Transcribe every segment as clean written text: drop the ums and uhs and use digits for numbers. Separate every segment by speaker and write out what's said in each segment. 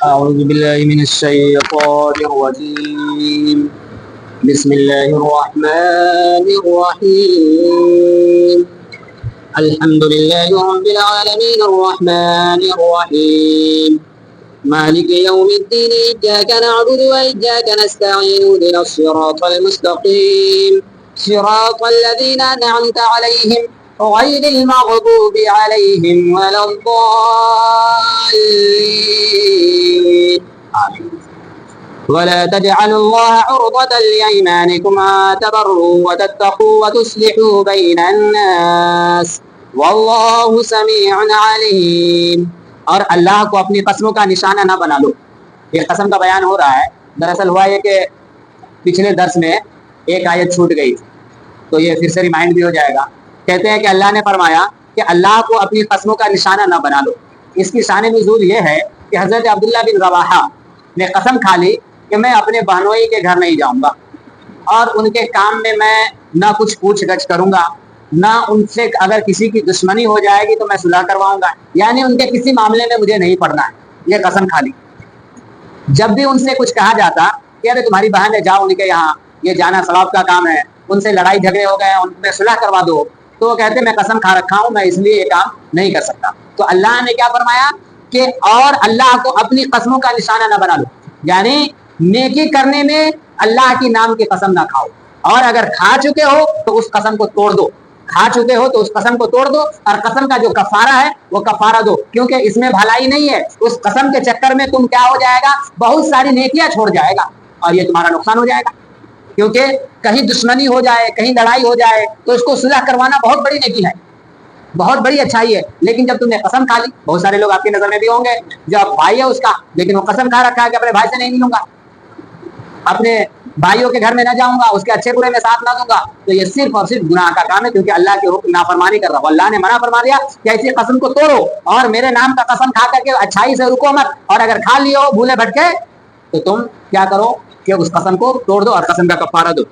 Speaker 1: أعوذ بالله من الشيطان الرجيم بسم الله الرحمن الرحيم الحمد لله رب العالمين الرحمن الرحيم مالك يوم الدين إياك نعبد وإياك نستعين اهدنا الصراط المستقيم صراط الذين أنعمت عليهم غير المغضوب عليهم ولا الضالين آمين ولا تجعلوا الله عرضة لأيمانكم أن تبروا وتتقوا وتصلحوا بين الناس والله سميع عليم. اور اللہ کو اپنی قسموں کا نشانہ نہ بنا لو. یہ قسم کا بیان ہو رہا ہے. دراصل ہوا یہ کہ پچھلے درس میں ایک آیت چھوٹ گئی تو یہ پھر سے ریمائنڈ بھی ہو جائے گا. کہتے ہیں کہ اللہ نے فرمایا کہ اللہ کو اپنی قسموں کا نشانہ نہ بنا لو. اس کی شان نزول یہ ہے کہ حضرت عبداللہ بن رواحہ نے قسم کھا لی کہ میں اپنے بہنوئی کے گھر نہیں جاؤں گا اور ان کے کام میں نہ کچھ پوچھ گچھ کروں گا، نہ ان سے اگر کسی کی دشمنی ہو جائے گی تو میں صلح کرواؤں گا، یعنی ان کے کسی معاملے میں مجھے نہیں پڑنا ہے. یہ قسم کھا لی. جب بھی ان سے کچھ کہا جاتا کہ ارے تمہاری بہن ہے جاؤ ان کے یہاں، یہ جانا ثواب کا کام ہے، ان سے لڑائی جھگڑے ہو گئے ان میں صلح کروا دو، تو وہ کہتے میں قسم کھا رکھا ہوں میں اس لیے یہ کام نہیں کر سکتا. تو اللہ نے کیا فرمایا کہ اور اللہ کو اپنی قسموں کا نشانہ نہ بنا لو، یعنی نیکی کرنے میں اللہ کی نام کی قسم نہ کھاؤ، اور اگر کھا چکے ہو تو اس قسم کو توڑ دو. کھا چکے ہو تو اس قسم کو توڑ دو اور قسم کا جو کفارہ ہے وہ کفارہ دو، کیونکہ اس میں بھلائی نہیں ہے. اس قسم کے چکر میں تم کیا ہو جائے گا، بہت ساری نیکیاں چھوڑ جائے گا اور یہ تمہارا نقصان ہو جائے گا. کیونکہ کہیں دشمنی ہو جائے، کہیں لڑائی ہو جائے تو اس کو صلح کروانا بہت بڑی نیکی ہے، بہت بڑی اچھائی ہے. لیکن جب تم نے قسم کھا لی، بہت سارے لوگ آپ کی نظر میں بھی ہوں گے جو بھائی ہے اس کا، لیکن وہ قسم کھا رکھا ہے کہ اپنے بھائی سے نہیں ملوں گا، اپنے بھائیوں کے گھر میں نہ جاؤں گا، اس کے اچھے برے میں ساتھ نہ دوں گا، تو یہ صرف اور صرف گناہ کا کام ہے، کیونکہ اللہ کے حکم نافرمانی کر رہا ہو. اللہ نے منع فرما دیا کہ ایسی قسم کو توڑو اور میرے نام کا قسم کھا کر کے اچھائی سے رکو مت، اور اگر کھا لیو بھولے بھٹکے تو تم کیا کرو کہ اس قسم کو توڑ دو اور قسم کا کفارہ دو.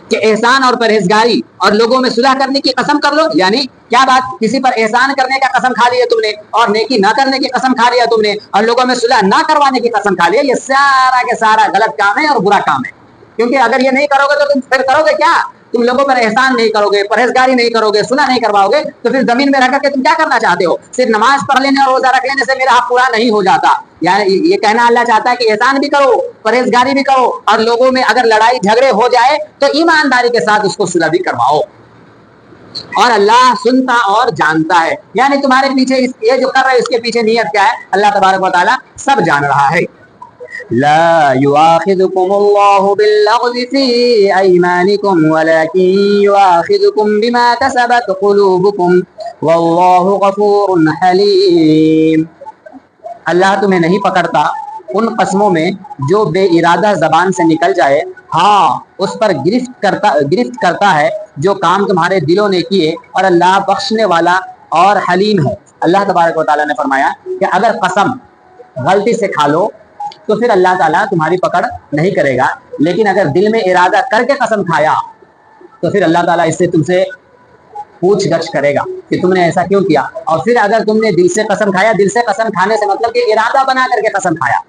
Speaker 1: کہ احسان اور پرہیزگاری اور لوگوں میں صلح کرنے کی قسم کر لو، یعنی کیا بات، کسی پر احسان کرنے کا قسم کھا لیا تم نے اور نیکی نہ کرنے کی قسم کھا لیا تم نے اور لوگوں میں صلح نہ کروانے کی قسم کھا لیا. یہ سارا کے سارا غلط کام ہے اور برا کام ہے. کیونکہ اگر یہ نہیں کرو گے تو تم پھر کرو گے کیا، تم لوگوں پر احسان نہیں کرو گے، پرہیزگاری نہیں کرو گے، صلح نہیں کرواؤ گے، تو پھر زمین میں رہ کر کے تم کیا کرنا چاہتے ہو. صرف نماز پڑھ لینے اور روزہ رکھ لینے سے میرا حق پورا نہیں ہو جاتا. یعنی یہ کہنا اللہ چاہتا ہے کہ احسان بھی کرو، پرہیزگاری بھی کرو، اور لوگوں میں اگر لڑائی جھگڑے ہو جائے تو ایمانداری کے ساتھ اس کو صلح بھی کرواؤ. اور اللہ سنتا اور جانتا ہے، یعنی تمہارے پیچھے یہ جو کر رہے اس کے پیچھے نیت کیا ہے اللہ تبارک و تعالیٰ سب جان رہا ہے. لا يؤاخذكم الله باللغو في أيمانكم ولكن يؤاخذكم بما كسبت قلوبكم والله غفور حليم. اللہ تمہیں نہیں پکڑتا ان قسموں میں جو بے ارادہ زبان سے نکل جائے، ہاں اس پر گرفت کرتا ہے جو کام تمہارے دلوں نے کیے، اور اللہ بخشنے والا اور حلیم ہے. اللہ تبارک و تعالیٰ نے فرمایا کہ اگر قسم غلطی سے کھا لو تو پھر اللہ تعالیٰ تمہاری پکڑ نہیں کرے گا، لیکن اگر دل میں ارادہ کر کے قسم کھایا تو پھر اللہ تعالیٰ اس سے تم سے پوچھ گچھ کرے گا کہ تم نے ایسا کیوں کیا. اور پھر اگر تم نے دل سے قسم کھایا، دل سے قسم کھانے سے مطلب کہ ارادہ بنا کر کے قسم کھایا.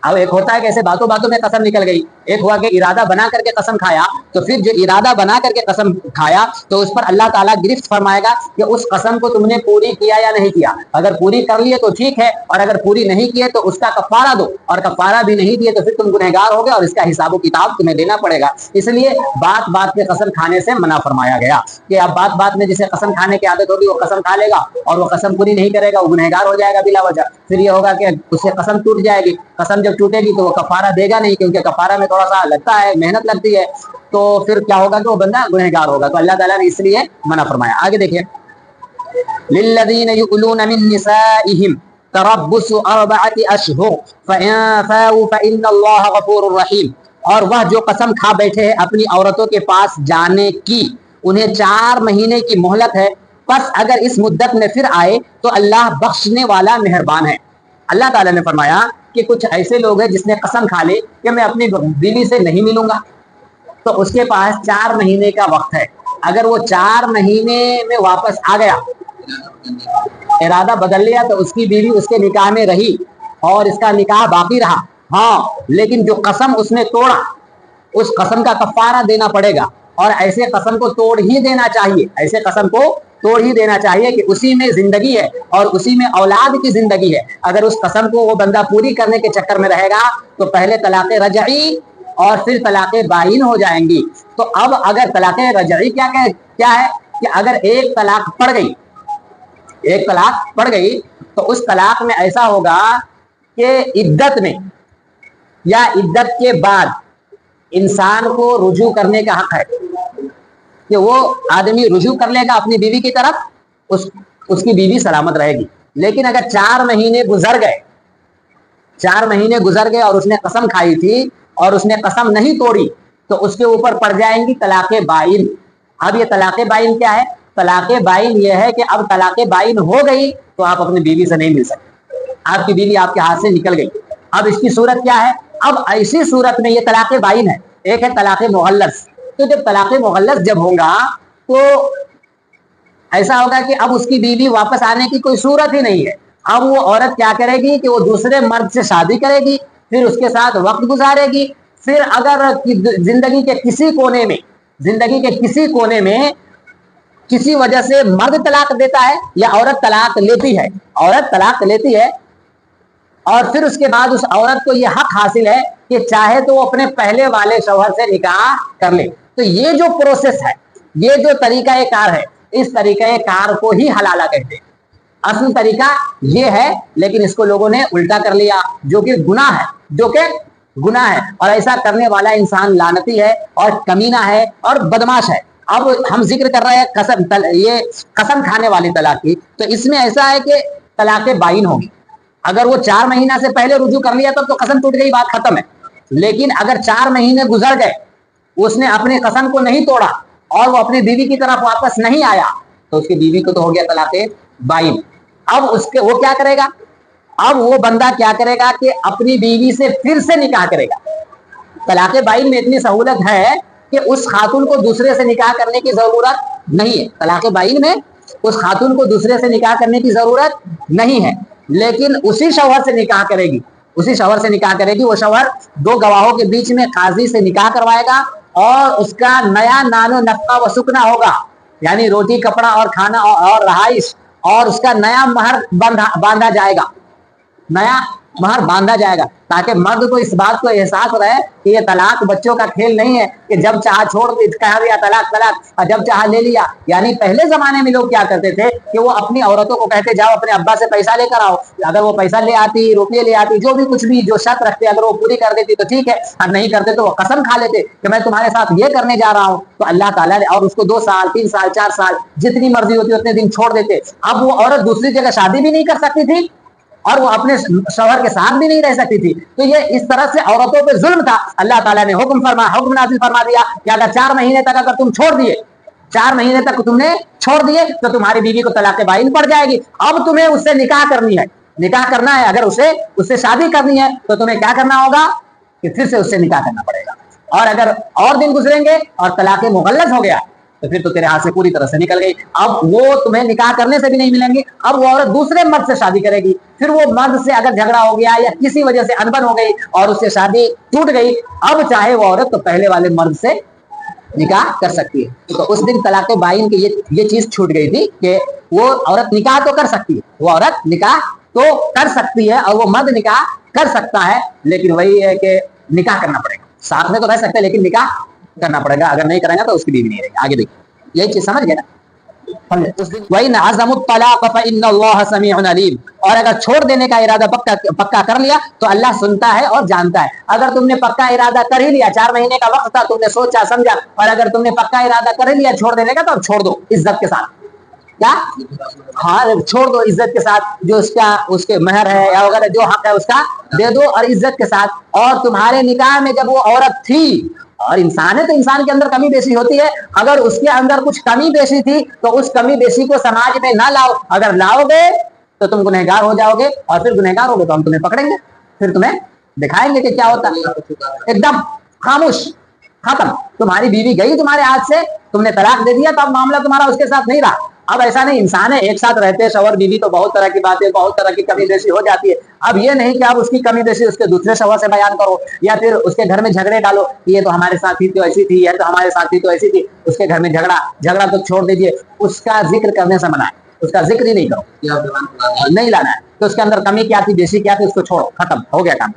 Speaker 1: اب ایک ہوتا ہے کہ ایسے باتوں باتوں میں قسم نکل گئی، ایک ہوا کہ ارادہ بنا کر کے قسم کھایا. تو پھر جو ارادہ بنا کر کے قسم کھایا تو اس پر اللہ تعالیٰ گرفت فرمائے گا کہ اس قسم کو تم نے پوری کیا یا نہیں کیا. اگر پوری کر لیے تو ٹھیک ہے، اور اگر پوری نہیں کیے تو اس کا کفارہ دو، اور کفارہ بھی نہیں دیے تو پھر تم گنہگار ہو گئے اور اس کا حساب و کتاب تمہیں دینا پڑے گا. اس لیے بات بات پہ قسم کھانے سے منع فرمایا گیا کہ اب بات بات میں جسے قسم کھانے کی عادت ہوگی وہ قسم کھا لے گا اور وہ قسم پوری نہیں کرے گا، وہ گنہگار ہو جائے گا بلا وجہ. پھر یہ ہوگا کہ اس سے قسم ٹوٹ جائے گی. قسم جب ٹوٹے گی تو وہ کفارہ دے گا نہیں، کیونکہ کفارہ میں تھوڑا سا لگتا ہے، محنت لگتی ہے، تو پھر کیا ہوگا کہ وہ بندہ گنہگار ہوگا. تو اللہ تعالیٰ نے اس لیے منع فرمایا. آگے دیکھیے، للذین یؤلون من نسائہم تربص 4 اشہر فإن فاؤوا فإن اللہ غفور رحیم. اور وہ جو قسم کھا بیٹھے ہیں اپنی عورتوں کے پاس جانے کی، انہیں 4 مہینے کی مہلت ہے، پس اگر اس مدت میں پھر آئے تو اللہ بخشنے والا مہربان ہے. اللہ تعالیٰ نے فرمایا کہ کچھ ایسے لوگ ہیں جس نے قسم کھا لی کہ میں اپنی بیوی سے نہیں ملوں گا، تو اس کے پاس 4 مہینے کا وقت ہے. اگر وہ 4 مہینے میں واپس آ گیا، ارادہ بدل لیا، تو اس کی بیوی اس کے نکاح میں رہی اور اس کا نکاح باقی رہا، ہاں لیکن جو قسم اس نے توڑا اس قسم کا کفارہ دینا پڑے گا، اور ایسے قسم کو توڑ ہی دینا چاہیے، ایسے قسم کو توڑ ہی دینا چاہیے کہ اسی میں زندگی ہے اور اسی میں اولاد کی زندگی ہے۔ اگر اس قسم کو وہ بندہ پوری کرنے کے چکر میں رہے گا تو پہلے طلاق رجعی اور پھر طلاق بائن ہو جائیں گی۔ تو اب اگر طلاق رجعی کیا ہے کہ اگر ایک طلاق پڑ گئی تو اس طلاق میں ایسا ہوگا کہ عدت میں یا عدت کے بعد انسان کو رجوع کرنے کا حق ہے کہ وہ آدمی رجوع کر لے گا اپنی بیوی کی طرف، اس کی بیوی سلامت رہے گی۔ لیکن اگر 4 مہینے گزر گئے اور اس نے قسم کھائی تھی اور اس نے قسم نہیں توڑی تو اس کے اوپر پڑ جائیں گی طلاق بائن۔ اب یہ طلاق بائن کیا ہے؟ طلاق بائن یہ ہے کہ اب طلاق بائن ہو گئی تو آپ اپنی بیوی سے نہیں مل سکتے، آپ کی بیوی آپ کے ہاتھ سے نکل گئی۔ اب اس کی صورت کیا ہے؟ اب ایسی صورت میں یہ طلاق بائن ہے، ایک ہے طلاق مغلظ۔ تو جب طلاق مغلظ جب ہوگا تو ایسا ہوگا کہ اب اس کی بیوی واپس آنے کی کوئی صورت ہی نہیں ہے۔ اب وہ عورت کیا کرے گی کہ وہ دوسرے مرد سے شادی کرے گی، پھر اس کے ساتھ وقت گزارے گی، پھر اگر زندگی کے کسی کونے میں کسی وجہ سے مرد طلاق دیتا ہے یا عورت طلاق لیتی ہے اور پھر اس کے بعد اس عورت کو یہ حق حاصل ہے کہ چاہے تو وہ اپنے پہلے والے شوہر سے نکاح کر لے۔ تو یہ جو پروسیس ہے، یہ جو طریقہ کار ہے، اس طریقہ کار کو ہی حلالہ کہتے ہیں۔ اصل طریقہ یہ ہے لیکن اس کو لوگوں نے الٹا کر لیا جو کہ گناہ ہے اور ایسا کرنے والا انسان لعنتی ہے اور کمینہ ہے اور بدماش ہے۔ اب ہم ذکر کر رہے ہیں قسم کھانے والی طلاق کی، تو اس میں ایسا ہے کہ طلاق بائن ہوگی۔ اگر وہ 4 مہینہ سے پہلے رجوع کر لیا تو قسم ٹوٹ گئی، بات ختم ہے۔ لیکن اگر 4 مہینے گزر گئے اس نے اپنی قسم کو نہیں توڑا اور وہ اپنی بیوی کی طرف واپس نہیں آیا تو اس کی بیوی کو تو ہو گیا طلاق بائن۔ اب وہ کیا کرے گا؟ اب وہ بندہ کیا کرے گا کہ اپنی بیوی سے پھر سے نکاح کرے گا۔ طلاق بائن میں اتنی سہولت ہے کہ اس خاتون کو دوسرے سے نکاح کرنے کی ضرورت نہیں ہے۔ طلاق بائن میں اس خاتون کو دوسرے سے نکاح کرنے کی ضرورت نہیں ہے، لیکن اسی شوہر سے نکاح کرے گی۔ وہ شوہر 2 گواہوں کے بیچ میں قاضی سے نکاح کروائے گا اور اس کا نیا نان و نفقہ و سکنا ہوگا، یعنی روٹی کپڑا اور کھانا اور رہائش، اور اس کا نیا مہر باندھا جائے گا تاکہ مرد کو اس بات کو احساس رہے کہ یہ طلاق بچوں کا کھیل نہیں ہے کہ جب چاہا چھوڑ کہہ دیا طلاق اور جب چاہا لے لیا۔ یعنی پہلے زمانے میں لوگ کیا کرتے تھے کہ وہ اپنی عورتوں کو کہتے جاؤ اپنے ابا سے پیسہ لے کر آؤ، اگر وہ پیسہ لے آتی، روپیے لے آتی، جو بھی کچھ بھی جو شرط رکھتے اگر وہ پوری کر دیتی تو ٹھیک ہے، اور نہیں کرتے تو وہ قسم کھا لیتے کہ میں تمہارے ساتھ یہ کرنے جا رہا ہوں، تو اللہ تعالیٰ نے اور اس کو 2 سال 3 سال 4 سال جتنی مرضی ہوتی اتنے دن چھوڑ دیتے۔ اب وہ عورت دوسری جگہ شادی بھی نہیں کر سکتی تھی اور وہ اپنے شوہر کے ساتھ بھی نہیں رہ سکتی تھی۔ تو یہ اس طرح سے عورتوں پہ ظلم تھا۔ اللہ تعالیٰ نے حکم نازل فرما دیا کہ اگر 4 مہینے تک اگر تم چھوڑ دیے تو تمہاری بیوی کو طلاق بائن پڑ جائے گی۔ اب تمہیں اس سے نکاح کرنا ہے، اگر اس سے شادی کرنی ہے تو تمہیں کیا کرنا ہوگا کہ پھر سے اس سے نکاح کرنا پڑے گا، اور اگر اور دن گزریں گے اور طلاق مغلظ ہو گیا تو پھر تو تیرے ہاتھ سے پوری طرح سے نکل گئی۔ اب وہ تمہیں نکاح کرنے سے بھی نہیں ملیں گی، اب وہ عورت دوسرے مرد سے شادی کرے گی، پھر وہ مرد سے اگر جھگڑا ہو گیا یا کسی وجہ سے انبن ہو گئی اور اس سے شادی ٹوٹ گئی، اب چاہے وہ عورت تو پہلے والے مرد سے نکاح کر سکتی ہے۔ تو اس دن طلاق بائن کی یہ چیز چھوٹ گئی تھی کہ وہ عورت نکاح تو کر سکتی ہے، اور وہ مرد نکاح کر سکتا ہے، لیکن وہی ہے کہ نکاح کرنا پڑے گا۔ ساتھ میں تو رہ سکتے لیکن نکاح کرنا پڑے گا، اگر نہیں کریں گا تو اس کی بیوی نہیں رہے گی۔ آگے دیکھیں، یہی چیز سمجھ گئے نا؟ وَإِنْ عَزَمُوا الطَّلَاقَ فَإِنَّ اللَّهَ سَمِيعٌ عَلِيمٌ، اور اگر چھوڑ دینے کا ارادہ پکا کر لیا تو اللہ سنتا ہے اور جانتا ہے۔ اگر تم نے پکا ارادہ کر ہی لیا، 4 مہینے کا وقت تھا، تم نے سوچا سمجھا، اور اگر تم نے پکا ارادہ کر ہی لیا چھوڑ دینے کا تو اب چھوڑ دو عزت کے ساتھ۔ کیا؟ ہاں، چھوڑ دو عزت کے ساتھ، جو اس کے مہر ہے یا وغیرہ جو حق ہے اس کا دے دو اور عزت کے ساتھ۔ اور تمہارے نکاح میں جب وہ عورت تھی، اور انسان ہے تو انسان کے اندر کمی بیشی ہوتی ہے، اگر اس کے اندر کچھ کمی بیشی تھی تو اس کمی بیشی کو سماج میں نہ لاؤ۔ اگر لاؤ گے تو تم گنہگار ہو جاؤ گے، اور پھر گنہگار ہوگے تو ہم تمہیں پکڑیں گے، پھر تمہیں دکھائیں گے کہ کیا ہوتا ہے۔ ایک دم خاموش، ختم۔ تمہاری بیوی گئی تمہارے ہاتھ سے تم نے طلاق دے دیا تو اب معاملہ تمہارا اس کے ساتھ نہیں رہا. اب ایسا نہیں, انسان ہے ایک ساتھ رہتے شوہر بیوی تو بہت طرح کی باتیں, بہت طرح کی کمی بیشی ہو جاتی ہے. اب یہ نہیں کہ آپ اس کی کمی بیشی اس کے دوسرے شوہر سے بیان کرو, یا پھر اس کے گھر میں جھگڑے ڈالو, یہ تو ہمارے ساتھ ہی تو ایسی تھی, یہ تو ہمارے ساتھ ہی تو ایسی تھی, اس کے گھر میں جھگڑا تو چھوڑ دیجیے, اس کا ذکر کرنے سے منع ہے, اس کا ذکر ہی نہیں کرو, نہیں لانا ہے. تو اس کے اندر کمی کیا تھی, بیشی کیا تھی, اس کو چھوڑو, ختم ہو گیا کام.